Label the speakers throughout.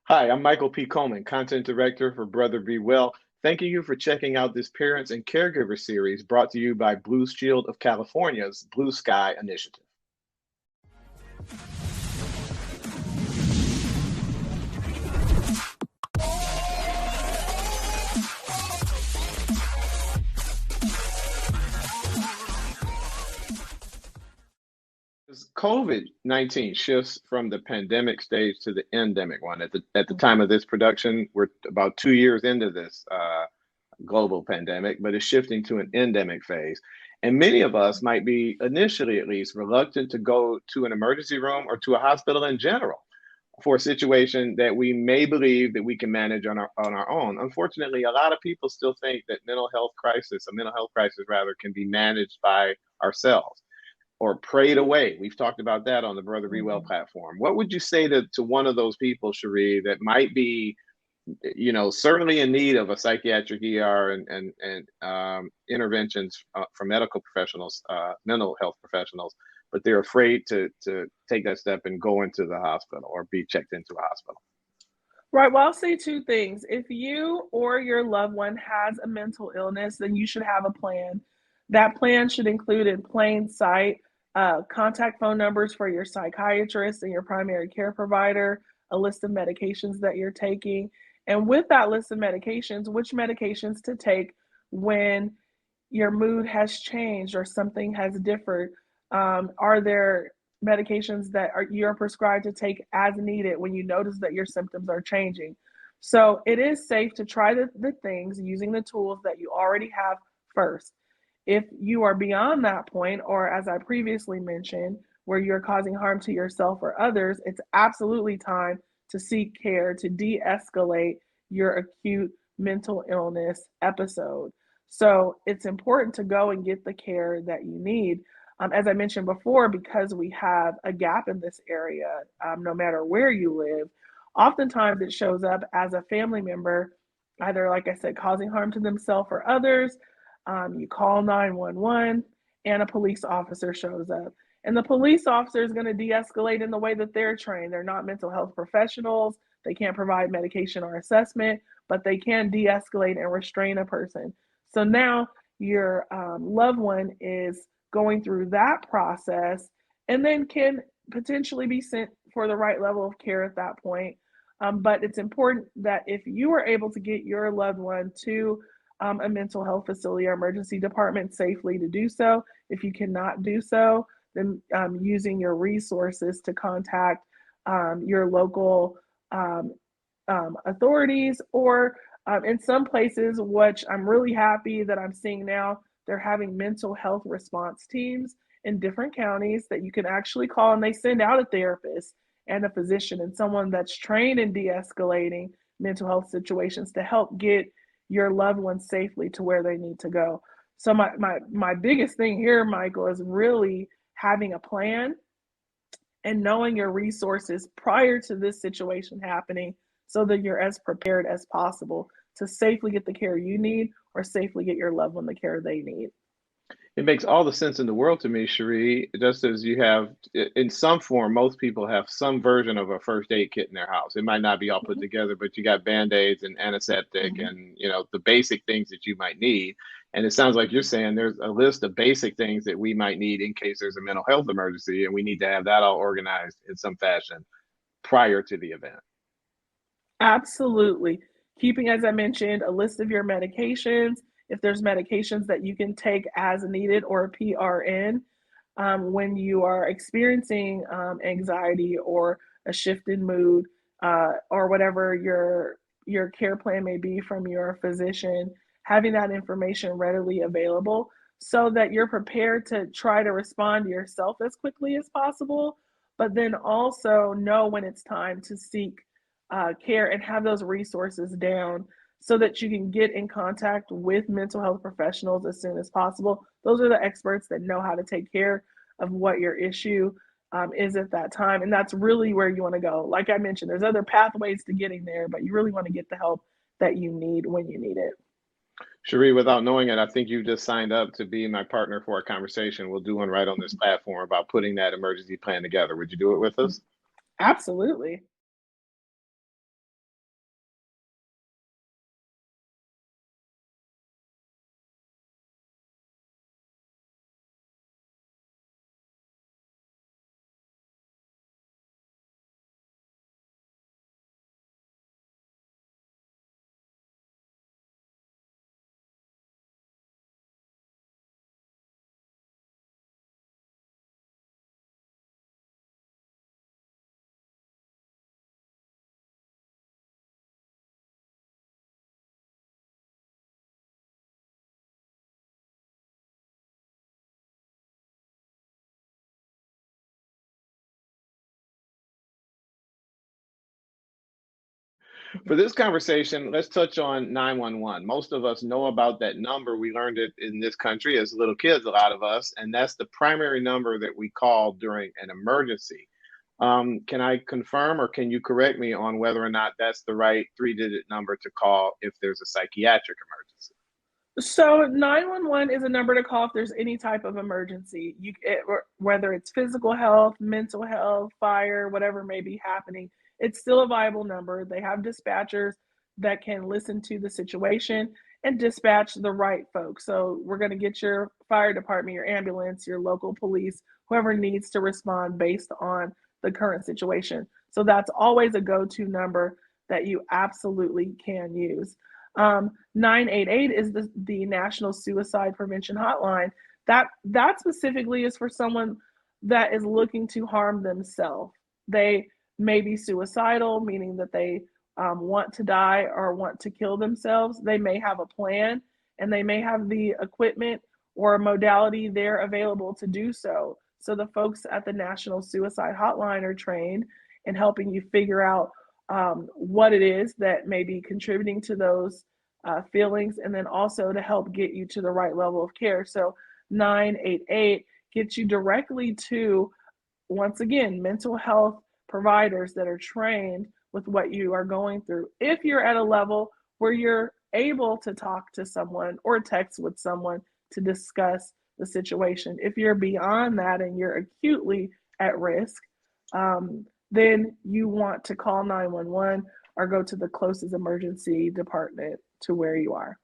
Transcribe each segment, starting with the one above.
Speaker 1: Hi, I'm Michael P. Coleman, Content Director for Brother Be Well. Thanking you for checking out this Parents and Caregiver series brought to you by Blue Shield of California's Blue Sky Initiative. As COVID-19 shifts from the pandemic stage to the endemic one. At the time of this production, we're about 2 years into this global pandemic, but it's shifting to an endemic phase. And many of us might be initially, at least, reluctant to go to an emergency room or to a hospital in general for a situation that we may believe that we can manage on our own. Unfortunately, a lot of people still think that a mental health crisis rather, can be managed by ourselves or prayed away. We've talked about that on the Brother Be Well
Speaker 2: Mhm.
Speaker 1: platform. What would you say to one of those people, Cherie, that might be, certainly in need of a psychiatric ER and interventions from medical professionals, mental health professionals, but they're afraid to take that step and go into the hospital or be checked into a hospital?
Speaker 2: Right, well, I'll say 2 things. If you or your loved one has a mental illness, then you should have a plan. That plan should include in plain sight, contact phone numbers for your psychiatrist and your primary care provider, a list of medications that you're taking, and with that list of medications, which medications to take when your mood has changed or something has differed. Are there medications that you're prescribed to take as needed when you notice that your symptoms are changing? So it is safe to try the things using the tools that you already have first. If you are beyond that point, or as I previously mentioned, where you're causing harm to yourself or others, it's absolutely time to seek care to de escalate your acute mental illness episode. So it's important to go and get the care that you need. As I mentioned before, because we have a gap in this area, no matter where you live, oftentimes it shows up as a family member, either, like I said, causing harm to themselves or others. You call 911 and a police officer shows up. And the police officer is going to de escalate in the way that they're trained. They're not mental health professionals, they can't provide medication or assessment, but they can de escalate and restrain a person. So now your loved one is going through that process and then can potentially be sent for the right level of care at that point. But it's important that if you are able to get your loved one to a mental health facility or emergency department safely to do so, if you cannot do so, then using your resources to contact your local um, authorities, or in some places, which I'm really happy that I'm seeing now, they're having mental health response teams in different counties that you can actually call, and they send out a therapist and a physician and someone that's trained in de escalating mental health situations to help get your loved ones safely to where they need to go. So, my biggest thing here, Michael, is really having a plan and knowing your resources prior to this situation happening so that you're as prepared as possible to safely get the care you need or safely get your loved one the care they need.
Speaker 1: It makes all the sense in the world to me, Cherie. Just as you have, in some form, most people have some version of a first aid kit in their house. It might not be all put
Speaker 2: Mhm,
Speaker 1: together, but you got band-aids and antiseptic
Speaker 2: mhm.
Speaker 1: and, the basic things that you might need. And it sounds like you're saying there's a list of basic things that we might need in case there's a mental health emergency, and we need to have that all organized in some fashion prior to the event.
Speaker 2: Absolutely. Keeping, as I mentioned, a list of your medications, if there's medications that you can take as needed or PRN when you are experiencing anxiety or a shift in mood, or whatever your care plan may be from your physician, having that information readily available so that you're prepared to try to respond to yourself as quickly as possible, but then also know when it's time to seek care and have those resources down so that you can get in contact with mental health professionals as soon as possible. Those are the experts that know how to take care of what your issue is at that time. And that's really where you want to go. Like I mentioned, there's other pathways to getting there, but you really want to get the help that you need when you need it.
Speaker 1: Cherie, without knowing it, I think you just signed up to be my partner for a conversation. We'll do one right on this platform about putting that emergency plan together. Would you do it with us?
Speaker 2: Absolutely.
Speaker 1: For this conversation, let's touch on 911. Most of us know about that number. We learned it in this country as little kids, a lot of us, and that's the primary number that we call during an emergency. Can I confirm or can you correct me on whether or not that's the right three-digit number to call if there's a psychiatric emergency?
Speaker 2: So 911 is a number to call if there's any type of emergency. Whether it's physical health, mental health, fire, whatever may be happening, it's still a viable number. They have dispatchers that can listen to the situation and dispatch the right folks. So we're going to get your fire department, your ambulance, your local police, whoever needs to respond based on the current situation. So that's always a go-to number that you absolutely can use. 988 is the National Suicide Prevention Hotline. That specifically is for someone that is looking to harm themselves. They may be suicidal, meaning that they want to die or want to kill themselves. They may have a plan and they may have the equipment or modality there available to do so. So the folks at the National Suicide Hotline are trained in helping you figure out what it is that may be contributing to those feelings, and then also to help get you to the right level of care. So 988 gets you directly to, once again, mental health providers that are trained with what you are going through. If you're at a level where you're able to talk to someone or text with someone to discuss the situation, if you're beyond that and you're acutely at risk, then you want to call 911 or go to the closest emergency department to where you are.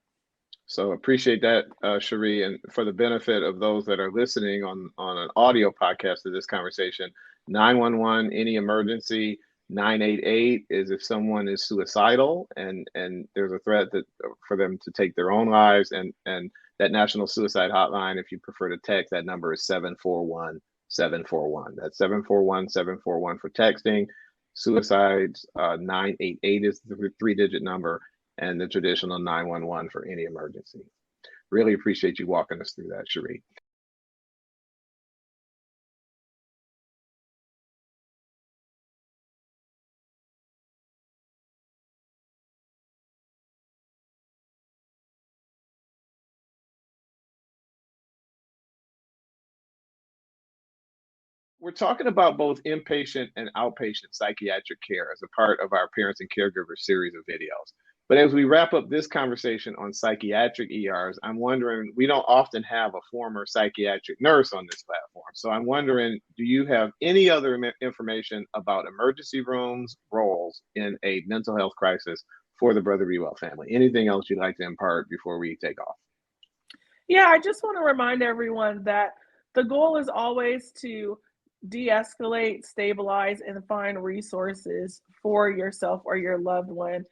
Speaker 1: So appreciate that, Cherie. And for the benefit of those that are listening on an audio podcast of this conversation, 911, any emergency. 988 is if someone is suicidal and there's a threat that for them to take their own lives. And that National Suicide Hotline, if you prefer to text, that number is 741 741. That's 741 741 for texting. Suicides, 988 is the three-digit number, and the traditional 911 for any emergency. Really appreciate you walking us through that, Cherie. We're talking about both inpatient and outpatient psychiatric care as a part of our Parents and Caregivers series of videos. But as we wrap up this conversation on psychiatric ERs, I'm wondering, we don't often have a former psychiatric nurse on this platform. So I'm wondering, do you have any other information about emergency rooms roles in a mental health crisis for the Brother Be Well family? Anything else you'd like to impart before we take off?
Speaker 2: Yeah, I just want to remind everyone that the goal is always to de-escalate, stabilize, and find resources for yourself or your loved one.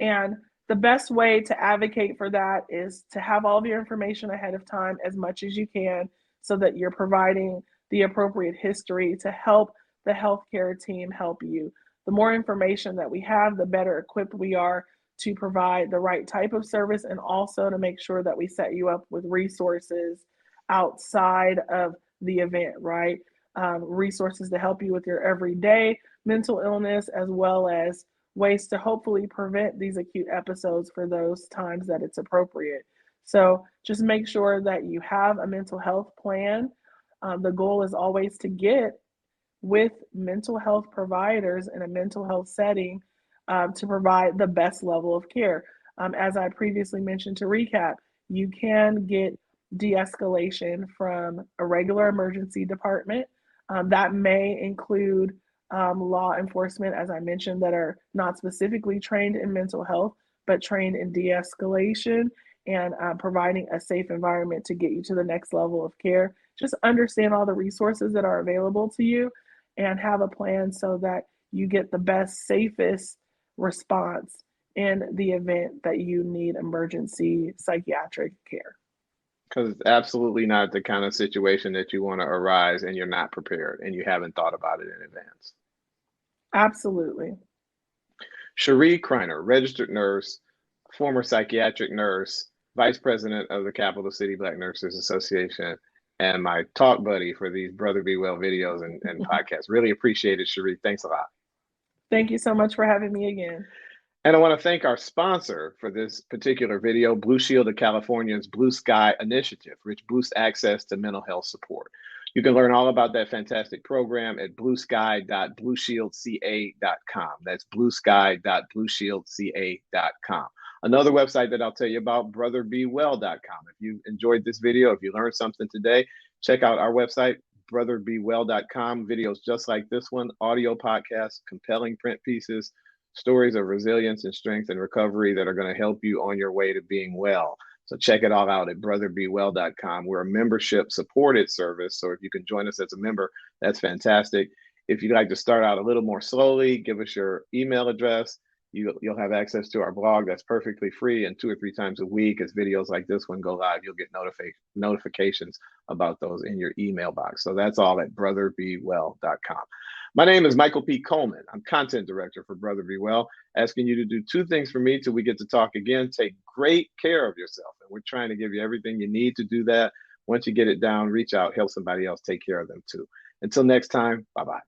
Speaker 2: And the best way to advocate for that is to have all of your information ahead of time as much as you can so that you're providing the appropriate history to help the healthcare team help you. The more information that we have, the better equipped we are to provide the right type of service and also to make sure that we set you up with resources outside of the event, right? Resources to help you with your everyday mental illness, as well as ways to hopefully prevent these acute episodes for those times that it's appropriate. So just make sure that you have a mental health plan. The goal is always to get with mental health providers in a mental health setting to provide the best level of care. As I previously mentioned, to recap, you can get de-escalation from a regular emergency department. That may include law enforcement, as I mentioned, that are not specifically trained in mental health, but trained in de-escalation and providing a safe environment to get you to the next level of care. Just understand all the resources that are available to you and have a plan so that you get the best, safest response in the event that you need emergency psychiatric care.
Speaker 1: Because it's absolutely not the kind of situation that you want to arise and you're not prepared and you haven't thought about it in advance.
Speaker 2: Absolutely.
Speaker 1: Cherie Kreiner, registered nurse, former psychiatric nurse, vice president of the Capital City Black Nurses Association, and my talk buddy for these Brother Be Well videos and podcasts. Really appreciate it, Cherie. Thanks a lot.
Speaker 2: Thank you so much for having me again.
Speaker 1: And I want to thank our sponsor for this particular video, Blue Shield of California's Blue Sky Initiative, which boosts access to mental health support. You can learn all about that fantastic program at bluesky.blueshieldca.com. That's bluesky.blueshieldca.com. Another website that I'll tell you about, brotherbewell.com. If you enjoyed this video, if you learned something today, check out our website, brotherbewell.com. Videos just like this one, audio podcasts, compelling print pieces, stories of resilience and strength and recovery that are going to help you on your way to being well. So check it all out at brotherbewell.com. We're a membership supported service. So if you can join us as a member, that's fantastic. If you'd like to start out a little more slowly, give us your email address. You'll have access to our blog that's perfectly free, and 2 or 3 times a week as videos like this one go live, you'll get notifications about those in your email box. So that's all at brotherbewell.com. My name is Michael P. Coleman. I'm content director for Brother Be Well, asking you to do 2 things for me till we get to talk again. Take great care of yourself, and we're trying to give you everything you need to do that. Once you get it down, reach out, help somebody else take care of them too. Until next time, bye-bye.